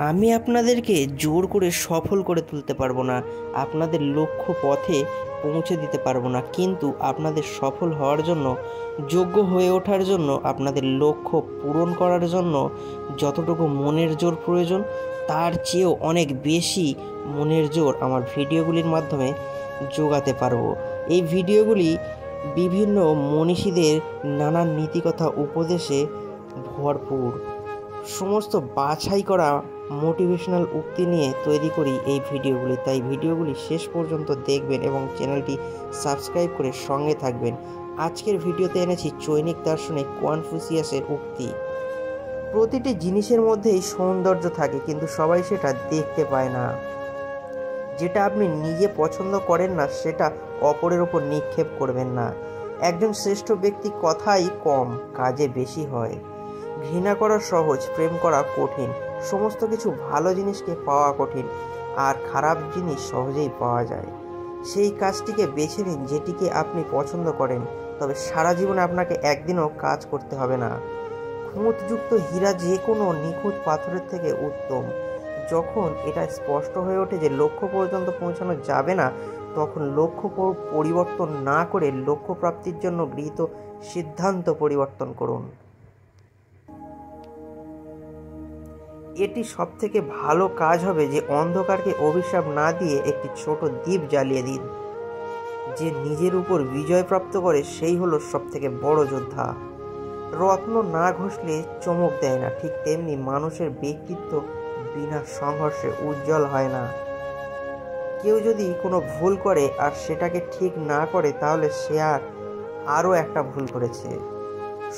আমি আপনাদেরকে জোর করে সফল করে তুলতে পারবো না, আপনাদের লক্ষ্য পথে পৌঁছে দিতে পারবো না, কিন্তু আপনাদের সফল হওয়ার জন্য, যোগ্য হয়ে ওঠার জন্য, আপনাদের লক্ষ্য পূরণ করার জন্য যতটুকু মনের জোর প্রয়োজন তার চেয়েও অনেক বেশি মনের জোর আমার ভিডিওগুলির মাধ্যমে যোগাতে পারবো। এই ভিডিওগুলি বিভিন্ন মনীষীদের নানান নীতিকথা উপদেশে ভরপুর, সমস্ত বাছাই করা মোটিভেশনাল উক্তি নিয়ে তৈরি করি এই ভিডিওগুলি। তাই ভিডিওগুলি শেষ পর্যন্ত দেখবেন এবং চ্যানেলটি সাবস্ক্রাইব করে সঙ্গে থাকবেন। আজকের ভিডিওতে এনেছি চৈনিক দার্শনিক কনফুসিয়াসের উক্তি। প্রতিটি জিনিসের মধ্যেই সৌন্দর্য থাকে, কিন্তু সবাই সেটা দেখতে পায় না। যেটা আপনি নিজে পছন্দ করেন না সেটা অপরের ওপর নিক্ষেপ করবেন না। একজন শ্রেষ্ঠ ব্যক্তি কথাই কম, কাজে বেশি হয়। ঘৃণা করা সহজ, প্রেম করা কঠিন। সমস্ত কিছু ভালো জিনিসকে পাওয়া কঠিন, আর খারাপ জিনিস সহজেই পাওয়া যায়। সেই কাজটিকে বেছে নিন যেটিকে আপনি পছন্দ করেন, তবে সারা জীবনে আপনাকে একদিনও কাজ করতে হবে না। খুঁতযুক্ত হীরা যে কোনো নিখুঁত পাথরের থেকে উত্তম। যখন এটা স্পষ্ট হয়ে ওঠে যে লক্ষ্য পর্যন্ত পৌঁছানো যাবে না, তখন লক্ষ্য পরিবর্তন না করে লক্ষ্য প্রাপ্তির জন্য গৃহীত সিদ্ধান্ত পরিবর্তন করুন। এটি সবথেকে ভালো কাজ হবে যে অন্ধকারকে অভিশাপ না দিয়ে একটি ছোট দ্বীপ জ্বালিয়ে দিন। যে নিজের উপর বিজয় প্রাপ্ত করে সেই হলো সবথেকে বড় যোদ্ধা। রত্ন না ঘষলে চমক দেয় না, ঠিক তেমনি মানুষের ব্যক্তিত্ব বিনা সংঘর্ষে উজ্জ্বল হয় না। কেউ যদি কোনো ভুল করে আর সেটাকে ঠিক না করে, তাহলে সে আরও একটা ভুল করেছে।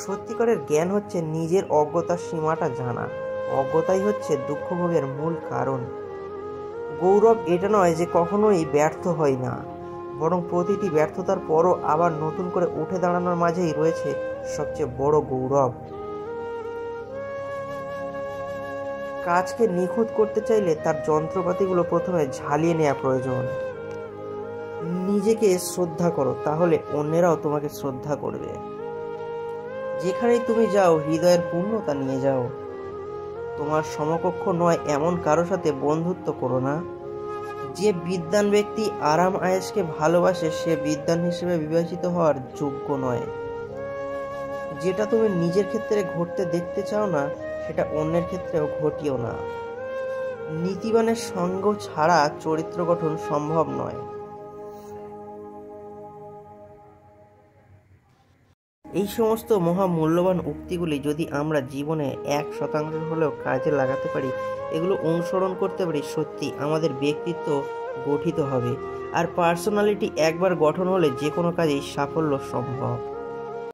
সত্যিকারের জ্ঞান হচ্ছে নিজের অজ্ঞতার সীমাটা জানা। অজ্ঞতাই হচ্ছে দুঃখভোগের মূল কারণ। গৌরব এটা নয় যে কখনোই ব্যর্থ হয় না, বরং প্রতিটি ব্যর্থতার পরও আবার নতুন করে উঠে দাঁড়ানোর মাঝেই রয়েছে সবচেয়ে বড় গৌরব। কাজকে নিখুঁত করতে চাইলে তার যন্ত্রপাতিগুলো প্রথমে ঝালিয়ে নেওয়া প্রয়োজন। নিজেকে শ্রদ্ধা করো, তাহলে অন্যেরাও তোমাকে শ্রদ্ধা করবে। যেখানেই তুমি যাও হৃদয়ের পূর্ণতা নিয়ে যাও। তোমার সমকক্ষ নয় এমন কারো সাথে বন্ধুত্ব করো না। যে বিদ্বান ব্যক্তি আরাম আয়েশকে ভালোবাসে সে বিদ্বান হিসেবে বিবেচিত হওয়ার যোগ্য নয়। যেটা তুমি নিজের ক্ষেত্রে ঘটতে দেখতে চাও না, সেটা অন্যের ক্ষেত্রেও ঘটিও না। নীতিবানের সঙ্গ ছাড়া চরিত্র গঠন সম্ভব নয়। এই সমস্ত মহামূল্যবান উক্তিগুলি যদি আমরা জীবনে 1% হলেও কাজে লাগাতে পারি, এগুলো অনুসরণ করতে পারি, সত্যি আমাদের ব্যক্তিত্ব গঠিত হবে। আর পার্সোনালিটি একবার গঠন হলে যে কোনো কাজেই সাফল্য সম্ভব।